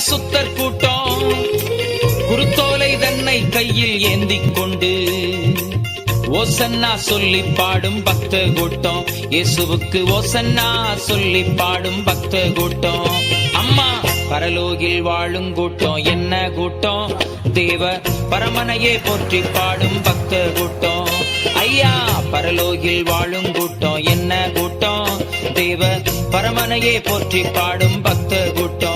பரிசுத்தர் கூட்டம் குருத்தோலை தன்னை கையில் ஏந்திக் கொண்டு ஓசன்னா சொல்லி பாடும் பக்த கூட்டம். இயேசுவுக்கு ஓசன்னா சொல்லி பாடும் பக்த கூட்டம். அம்மா பரலோகில் வாழும் கூட்டம் என்ன கூட்டம்? தேவ பரமனையே போற்றி பாடும் பக்த கூட்டம். ஐயா பரலோகில் வாழும் கூட்டம் என்ன கூட்டம்? தேவ பரமனையே போற்றி பாடும் பக்த கூட்டம்.